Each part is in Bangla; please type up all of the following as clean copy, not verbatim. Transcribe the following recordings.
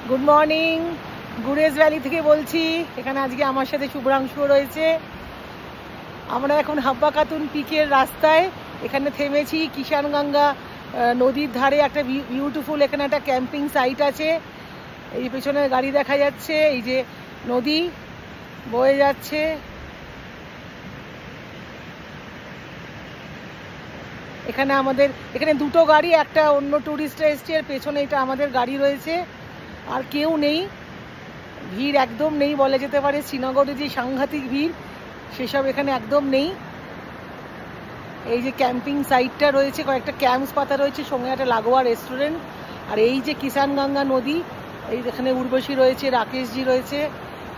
গুড মর্নিং, গুরেজ ভ্যালি থেকে বলছি। এখানে আজকে আমার সাথে শুভ্রাংশু রয়েছে। আমরা এখন হাব্বা খাতুন পিকের রাস্তায় এখানে থেমেছি। কিষানগঙ্গা নদীর ধারে একটা বিউটিফুল এখানে একটা ক্যাম্পিং সাইট আছে। এই পেছনে গাড়ি দেখা যাচ্ছে, এই যে নদী বয়ে যাচ্ছে। এখানে আমাদের এখানে দুটো গাড়ি, একটা অন্য টুরিস্টরা এসছে, এর পেছনে এটা আমাদের গাড়ি রয়েছে। আর কেউ নেই, ভিড় একদম নেই বলা যেতে পারে। শ্রীনগরে যে সাংঘাতিক ভিড় সেসব এখানে একদম নেই। এই যে ক্যাম্পিং সাইটটা রয়েছে, কয়েকটা ক্যাম্পস পাতা রয়েছে, সঙ্গে একটা লাগোয়া রেস্টুরেন্ট। আর এই যে কিষানগঙ্গা নদী, এই এখানে উর্বশী রয়েছে, রাকেশজি রয়েছে।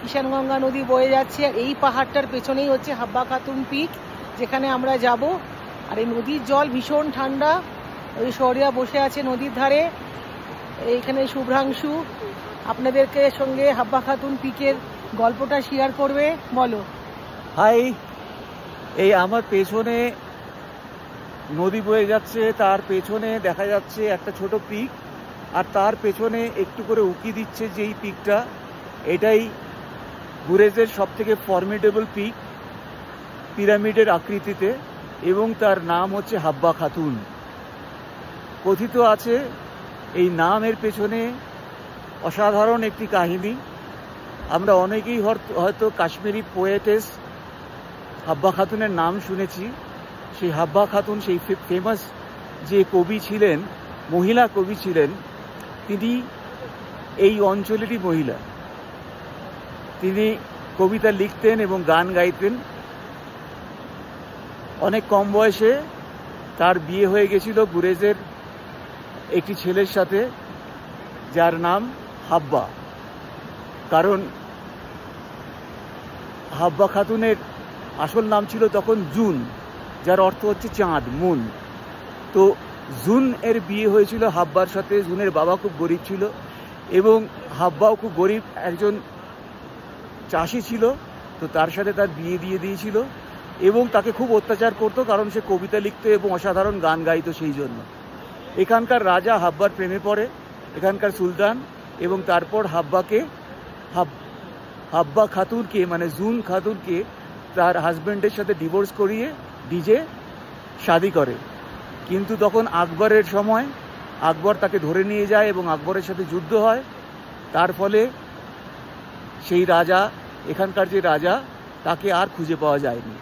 কিষানগঙ্গা নদী বয়ে যাচ্ছে আর এই পাহাড়টার পেছনেই হচ্ছে হাব্বা খাতুন পিক, যেখানে আমরা যাব। আর এই নদীর জল ভীষণ ঠান্ডা। ওই শহরিয়া বসে আছে নদীর ধারে। এইখানে শুভ্রাংশু আপনাদেরকে সঙ্গে হাব্বা খাতুন পিকের গল্পটা শেয়ার করবে। বলো। হাই, এই আমার পেছনে নদী বয়ে যাচ্ছে, তার পেছনে দেখা যাচ্ছে একটা ছোট পিক, আর তার পেছনে একটু করে উকি দিচ্ছে যেই পিকটা, এটাই গুরেজের সব থেকে ফর্মিডেবল পিক, পিরামিডের আকৃতিতে, এবং তার নাম হচ্ছে হাব্বা খাতুন। কথিত আছে এই নামের পেছনে অসাধারণ একটি কাহিনী। আমরা অনেকেই হয়তো কাশ্মীরি পোয়েটেস হাব্বা খাতুনের নাম শুনেছি। সেই হাব্বা খাতুন, সেই ফেমাস যে কবি ছিলেন, মহিলা কবি ছিলেন, তিনি এই অঞ্চলেরই মহিলা। তিনি কবিতা লিখতেন এবং গান গাইতেন। অনেক কম বয়সে তার বিয়ে হয়ে গেছিল গুরেজের একটি ছেলের সাথে, যার নাম হাব্বা। কারণ হাব্বা খাতুনের আসল নাম ছিল তখন জুন, যার অর্থ হচ্ছে চাঁদ, মুন। তো জুন এর বিয়ে হয়েছিল হাব্বার সাথে। জুনের বাবা খুব গরিব ছিল এবং হাব্বাও খুব গরিব একজন চাষি ছিল। তো তার সাথে তার বিয়ে দিয়ে দিয়েছিল এবং তাকে খুব অত্যাচার করতো, কারণ সে কবিতা লিখতো এবং অসাধারণ গান গাইতো। সেই জন্য এখানকার রাজা হাব্বার প্রেমে পড়ে, এখানকার সুলতান, এবং তারপর হাব্বা খাতুনকে মানে জুন খাতুনকে তার হাজব্যান্ডের সাথে ডিভোর্স করিয়ে ডিজে শাদি করে। কিন্তু তখন আকবরের সময় আকবর তাকে ধরে নিয়ে যায় এবং আকবরের সাথে যুদ্ধ হয়। তার ফলে সেই রাজা, এখানকার যে রাজা, তাকে আর খুঁজে পাওয়া যায়নি।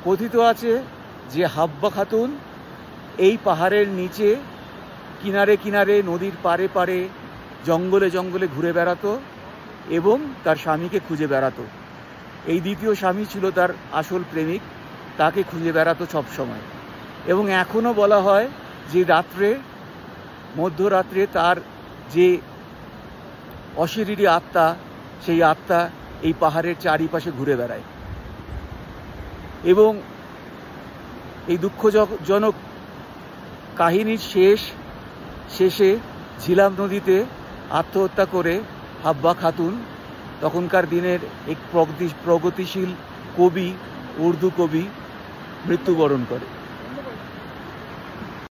কথিত আছে যে হাব্বা খাতুন এই পাহাড়ের নিচে কিনারে কিনারে, নদীর পারে পারে, জঙ্গলে জঙ্গলে ঘুরে বেড়াতো এবং তার স্বামীকে খুঁজে বেড়াতো। এই দ্বিতীয় স্বামী ছিল তার আসল প্রেমিক, তাকে খুঁজে বেড়াতো সব সময়। এবং এখনো বলা হয় যে রাত্রে, মধ্যরাত্রে তার যে অশরীরী আত্মা, সেই আত্মা এই পাহাড়ের চারিপাশে ঘুরে বেড়ায়। এবং এই দুঃখজনক কাহিনীর শেষে ঝিলাম নদীতে আত্মহত্যা করে হাব্বা খাতুন, তখনকার দিনের এক প্রগতিশীল কবি, উর্দু কবি, মৃত্যুবরণ করে।